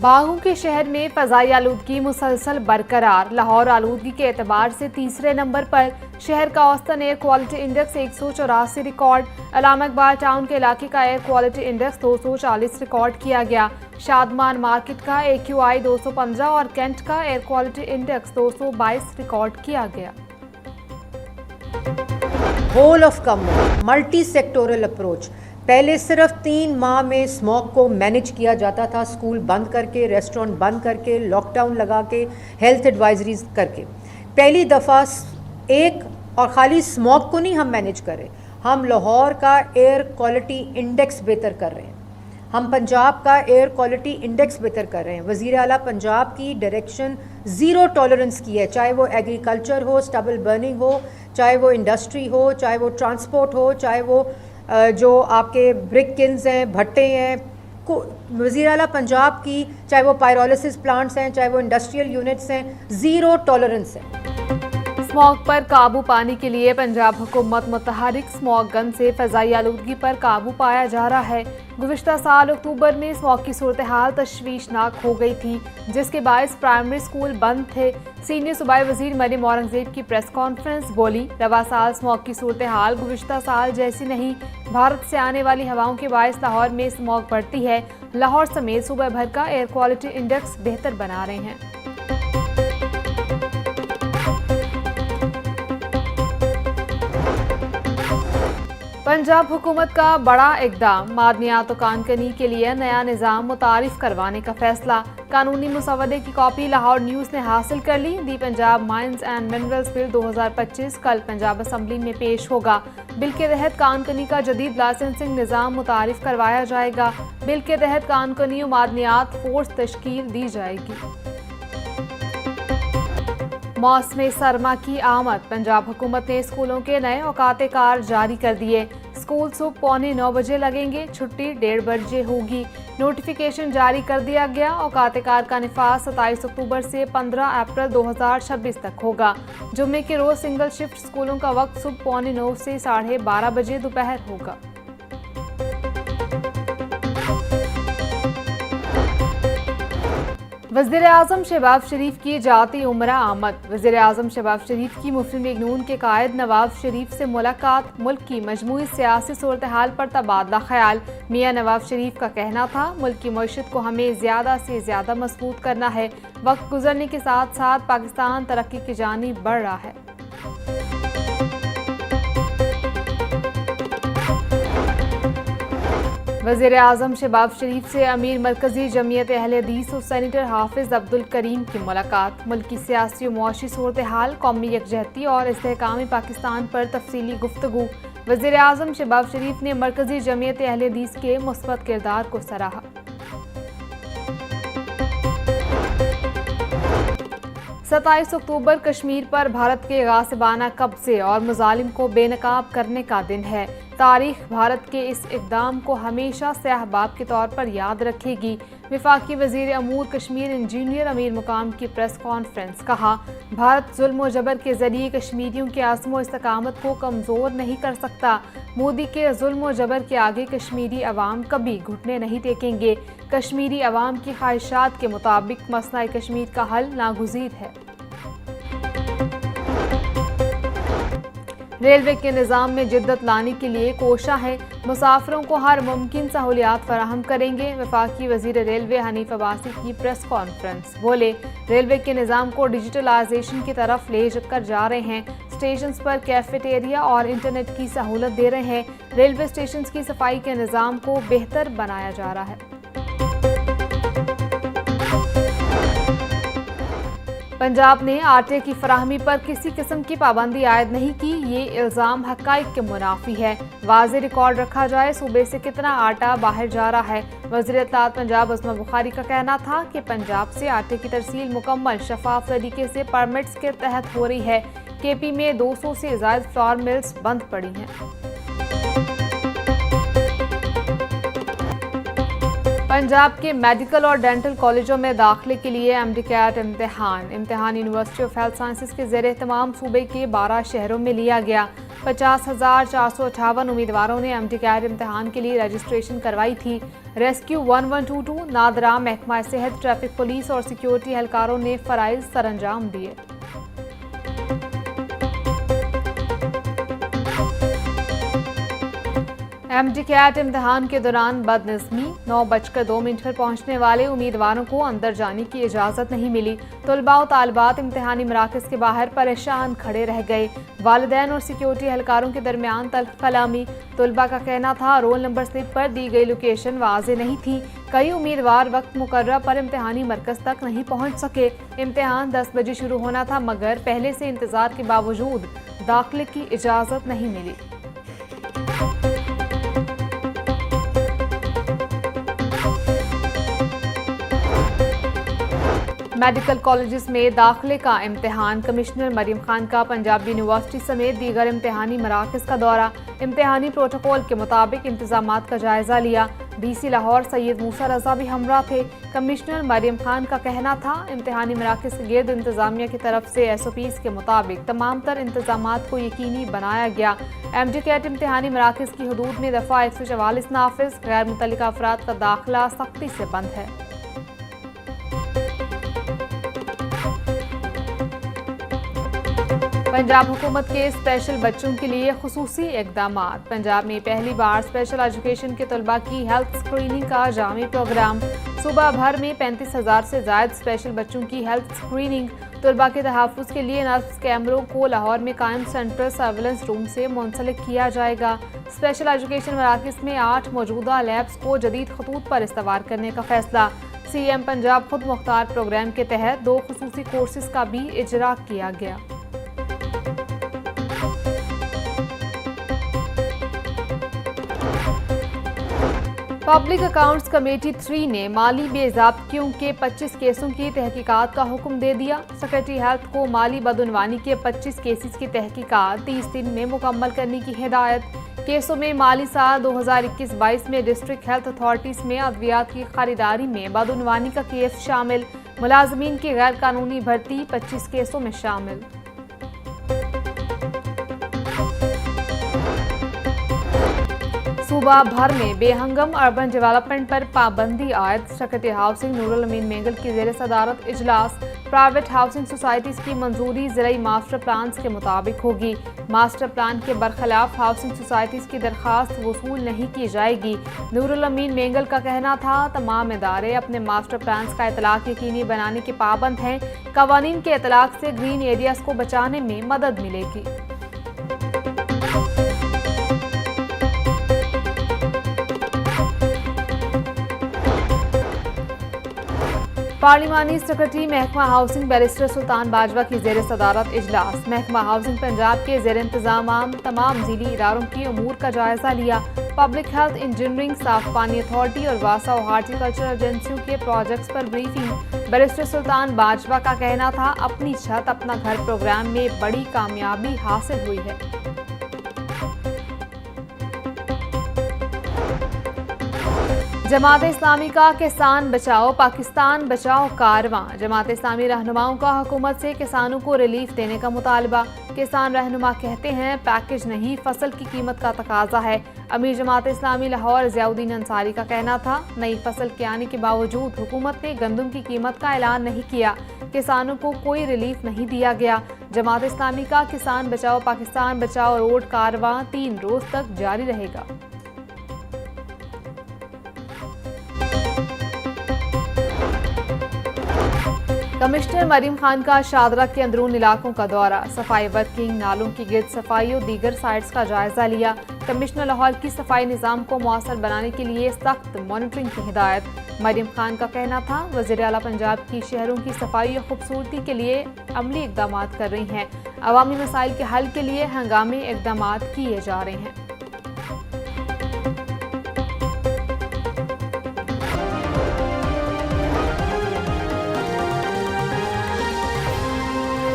बागों के शहर में फ़ज़ाई आलूदगी मुसलसल बरकरार। लाहौर आलूदगी के एतबार से तीसरे नंबर पर। शहर का औसतन air quality index 184 record. Allama Iqbal town के इलाके का एयर क्वालिटी इंडेक्स 240 रिकॉर्ड किया गया। शादमान मार्केट का AQI 215 और कैंट का एयर क्वालिटी इंडेक्स 222 रिकॉर्ड किया गया। होल ऑफ कमर मल्टी सेक्टोरल अप्रोच। पहले सिर्फ 3 माह में स्मॉग को मैनेज किया जाता था, स्कूल बंद करके, रेस्टोरेंट बंद करके, लॉकडाउन लगा के, हेल्थ एडवाइजरीज करके। पहली दफ़ा एक और ख़ाली स्मॉग को नहीं हम मैनेज कर रहे, हम लाहौर का एयर क्वालिटी इंडेक्स बेहतर कर रहे हैं, हम पंजाब का एयर क्वालिटी इंडेक्स बेहतर कर रहे हैं। वज़ीर आला पंजाब की डायरेक्शन ज़ीरो टॉलरेंस की है, चाहे वो एग्रीकल्चर हो, स्टबल बर्निंग हो, चाहे वो इंडस्ट्री हो, चाहे वो ट्रांसपोर्ट हो, चाहे वो जो आपके ब्रिक किल्स हैं, भट्टे हैं, वज़ीर आला पंजाब की चाहे वो पायरोलिसिस प्लांट्स हैं, चाहे वो इंडस्ट्रियल यूनिट्स हैं, ज़ीरो टॉलरेंस है। स्मॉग पर काबू पाने के लिए पंजाब हुकूमत मुतहरिक। स्मॉग गन से फ़ज़ाई आलूदगी पर काबू पाया जा रहा है। गुज़िश्ता साल अक्टूबर में स्मॉग की सूरत हाल तशवीशनाक हो गई थी, जिसके बायस प्राइमरी स्कूल बंद थे। सीनियर सूबाई वज़ीर मरियम औरंगज़ेब की प्रेस कॉन्फ्रेंस बोली, रवा साल स्मॉग की सूरत हाल गुज़िश्ता साल जैसी नहीं। भारत से आने वाली हवाओं के बायस लाहौर में स्मॉग बढ़ती है। लाहौर समेत सूबा भर का एयर क्वालिटी इंडेक्स बेहतर बना रहे हैं। पंजाब हुकूमत का बड़ा इकदाम, मादनियात और कानकनी के लिए नया निज़ाम मुतारिफ करवाने का फैसला। कानूनी मुसवदे की कॉपी लाहौर न्यूज़ ने हासिल कर ली। The Punjab mines and minerals bill 2025 कल पंजाब असम्बली में पेश होगा। बिल के तहत कानकनी का जदीद लाइसेंसिंग निज़ाम मुतारिफ करवाया जाएगा। बिल के तहत कानकनी और मादनियात फोर्स तश्कील दी जाएगी। मौसम सरमा की आमद, पंजाब हुकूमत ने स्कूलों के नए औकात कार जारी कर दिए। स्कूल सुबह 8:45 बजे लगेंगे, छुट्टी 1:30 बजे होगी। नोटिफिकेशन जारी कर दिया गया। औकात कार का निफाज 27 अक्टूबर से 15 अप्रैल 2026 तक होगा। जुम्मे के रोज सिंगल शिफ्ट स्कूलों का वक्त सुबह 8:45 से 12:30 बजे दोपहर होगा। वज़ीर आज़म शहबाज शरीफ की जाती उम्रा आमद। वज़ीर आज़म शहबाज शरीफ की मुस्लिम लीग नून के कायद नवाज शरीफ से मुलाकात। मुल्क की मजमूई सियासी सूरत हाल पर तबादला ख्याल। मियाँ नवाज शरीफ का कहना था, मुल्क की मईशत को हमें ज़्यादा से ज़्यादा मजबूत करना है। वक्त गुजरने के साथ साथ पाकिस्तान तरक्की की जानिब बढ़ रहा है। वज़ीर आज़म शहबाज शरीफ से अमीर मरकज़ी जमीयत अहले हदीस और सेनेटर हाफिज़ अब्दुल करीम की मुलाकात। मुल्क की सियासी और मुआशी सूरत हाल, कौमी यकजहती और इस्तेहकाम पाकिस्तान पर तफसीली गुफ्तगू। वज़ीर आज़म शहबाज शरीफ ने मरकज़ी जमीयत अहले हदीस के मुस्बत किरदार को सराहा। 27 अक्टूबर कश्मीर पर भारत के गासिबाना कब्जे और मुजालिम को बेनकाब करने का दिन है। तारीख भारत के इस इक़दाम को हमेशा स्याहबाब के तौर पर याद रखेगी। वफाकी वज़ीर अमूर कश्मीर इंजीनियर अमीर मुकाम की प्रेस कॉन्फ्रेंस, कहा, भारत जुल्म और जबर के जरिए कश्मीरियों की आज़म और इस्तकामत को कमज़ोर नहीं कर सकता। मोदी के जुल्म और जबर के आगे कश्मीरी अवाम कभी घुटने नहीं टेकेंगे। कश्मीरी अवाम की ख्वाहिशात के मुताबिक मसला कश्मीर का हल नागुज़ीर है। रेलवे के निज़ाम में जिद्दत लाने के लिए कोशा है। मुसाफिरों को हर मुमकिन सहूलियात फराहम करेंगे। वफाकी वज़ीर रेलवे हनीफ अब्बासी की प्रेस कॉन्फ्रेंस, बोले, रेलवे के निज़ाम को डिजिटलाइजेशन की तरफ ले कर जा रहे हैं। स्टेशन पर कैफेटेरिया और इंटरनेट की सहूलत दे रहे हैं। रेलवे स्टेशन की सफाई के निज़ाम को बेहतर बनाया जा रहा है। पंजाब ने आटे की फराहमी पर किसी किस्म की पाबंदी आयद नहीं की। ये इल्ज़ाम हक़ाइक़ के मुनाफी है। वाज़े रिकॉर्ड रखा जाए सूबे से कितना आटा बाहर जा रहा है। वज़ीर इत्तलात पंजाब अज़मा बुखारी का कहना था कि पंजाब से आटे की तरसील मुकम्मल शफाफ तरीके से परमिट्स के तहत हो रही है। KP में 200 से ज़ायद फ्लोर मिल्स बंद पड़ी हैं। पंजाब के मेडिकल और डेंटल कॉलेजों में दाखिले के लिए MD-CAT इम्तिहान यूनिवर्सिटी ऑफ हेल्थ साइंसेज के ज़ेर एहतमाम सूबे के 12 शहरों में लिया गया। 50,458 उम्मीदवारों ने MTCAT इम्तिहान के लिए रजिस्ट्रेशन करवाई थी। रेस्क्यू 1122, नादरा, महकमा सेहत, ट्रैफिक पुलिस और सिक्योरिटी एहलकारों ने फराइज सरअंजाम दिए। MTCAT इम्तिहान के दौरान बदनिज़मी, 9:02 पर पहुंचने वाले उम्मीदवारों को अंदर जाने की इजाज़त नहीं मिली। तलबा और तालिबात इम्तिहानी मराकज़ के बाहर परेशान खड़े रह गए। वालिदैन और सिक्योरिटी एहलकारों के दरमियान तल्ख़ कलामी। तलबा का कहना था रोल नंबर स्लिप पर दी गई लोकेशन वाज़ेह नहीं थी। कई उम्मीदवार वक्त मुकर्रर पर इम्तिहानी मरकज़ तक नहीं पहुँच सके। इम्तिहान 10 बजे शुरू होना था, मगर पहले से इंतज़ार के बावजूद दाखिले की इजाज़त नहीं मिली। मेडिकल कॉलेजेस में दाखिले का इम्तिहान। कमिश्नर मरीम खान का पंजाब यूनिवर्सिटी समेत दीगर इम्तिहानी मराकज़ का दौरा। इम्तिहानी प्रोटोकॉल के मुताबिक इंतजामात का जायजा लिया। DC लाहौर सैयद मूसा रजा भी हमरा थे। कमिश्नर मरीम खान का कहना था इम्तिहानी मराकज़ के गिर्द इंतजामिया की तरफ से SOPs के मुताबिक तमाम तर इंतजामात को यकीनी बनाया गया। MTCAT इम्तिहानी मराकज़ की हदूद में दफ़ा 144 नाफिज। गैर मुतल्लिका अफराद का दाखिला सख्ती से बंद है। पंजाब हुकूमत के स्पेशल बच्चों के लिए खुसूसी इक़दामात। पंजाब में पहली बार स्पेशल एजुकेशन के तलबा की हेल्थ स्क्रीनिंग का जामी प्रोग्राम। सूबा भर में 35,000 से ज़ायद स्पेशल बच्चों की हेल्थ स्क्रीनिंग। तलबा के तहफ़्फ़ुज़ के लिए नर्व्स कैमरों को लाहौर में कायम सेंट्रल सर्विलेंस रूम से मुंसलिक किया जाएगा। स्पेशल एजुकेशन मराकज़ में 8 मौजूदा लैब्स को जदीद खतूत पर इस्तवार करने का फैसला। CM पंजाब खुद मुख्तार प्रोग्राम के तहत 2 खुसूसी कोर्सेज का भी इजरा किया गया। पब्लिक अकाउंट्स कमेटी 3 ने माली बेज़ाब्तियों के 25 केसों की तहकीकात का हुक्म दे दिया। सेक्रेटरी हेल्थ को माली बदउनवानी के 25 केसेस की तहकीकात 30 दिन में मुकम्मल करने की हिदायत। केसों में माली साल 2021-22 में डिस्ट्रिक्ट हेल्थ अथॉरिटीज़ में अद्वियात की खरीदारी में बदउनवानी का केस शामिल। मुलाजमीन की गैर कानूनी भर्ती 25 केसों में शामिल। सूबा भर में बेहंगम अर्बन डेवलपमेंट पर पाबंदी आयद। सेक्रेटरी हाउसिंग नूरुल अमीन मेंगल की ज़ेर सदारत इजलास। प्राइवेट हाउसिंग सोसाइटीज़ की मंजूरी ज़राई मास्टर प्लान के मुताबिक होगी। मास्टर प्लान के बरखिलाफ हाउसिंग सोसाइटीज़ की दरख्वास्त वसूल नहीं की जाएगी। नूरुल अमीन मेंगल का कहना था तमाम इदारे अपने मास्टर प्लान का इतलाक यकीनी बनाने के पाबंद हैं। कवानीन के इतलाक से ग्रीन एरियाज को बचाने में मदद मिलेगी। पार्लिमानी सेक्रेटरी महकमा हाउसिंग बैरिस्टर सुल्तान बाजवा की ज़ेर सदारत इजलास। महकमा हाउसिंग पंजाब के ज़ेर इंतजाम तमाम ज़िली इदारों की उमूर का जायजा लिया। पब्लिक हेल्थ, इंजीनियरिंग, साफ पानी अथॉरिटी और वासा और हार्टिकल्चर एजेंसियों के प्रोजेक्ट्स पर ब्रीफिंग। बैरिस्टर सुल्तान बाजवा का कहना था अपनी छत अपना घर प्रोग्राम में बड़ी कामयाबी हासिल हुई है। जमात इस्लामी का किसान बचाओ पाकिस्तान बचाओ कारवां। जमात इस्लामी रहनुमाओं का हुकूमत से किसानों को रिलीफ देने का मुतालबा। किसान रहनुमा कहते हैं पैकेज नहीं, फसल की कीमत का तकाजा है। अमीर जमात इस्लामी लाहौर ज़ियाउद्दीन अंसारी का कहना था नई फसल के आने के बावजूद हुकूमत ने गंदम की कीमत का ऐलान नहीं किया। किसानों को कोई रिलीफ नहीं दिया गया। जमात इस्लामी का किसान बचाओ पाकिस्तान बचाओ रोड कारवां 3 रोज तक जारी रहेगा। कमिश्नर मरीम खान का शादरा के अंदरून इलाकों का दौरा। सफाई वर्किंग, नालों की गिर्द सफाई और दीगर साइट्स का जायजा लिया। कमिश्नर लाहौर की सफाई निज़ाम को मौसर बनाने के लिए सख्त मॉनिटरिंग की हिदायत। मरीम खान का कहना था वज़ीर आला पंजाब की शहरों की सफाई और खूबसूरती के लिए अमली इक़दामात कर रही हैं। अवामी मसाइल के हल के लिए हंगामी इक़दामात किए जा रहे हैं।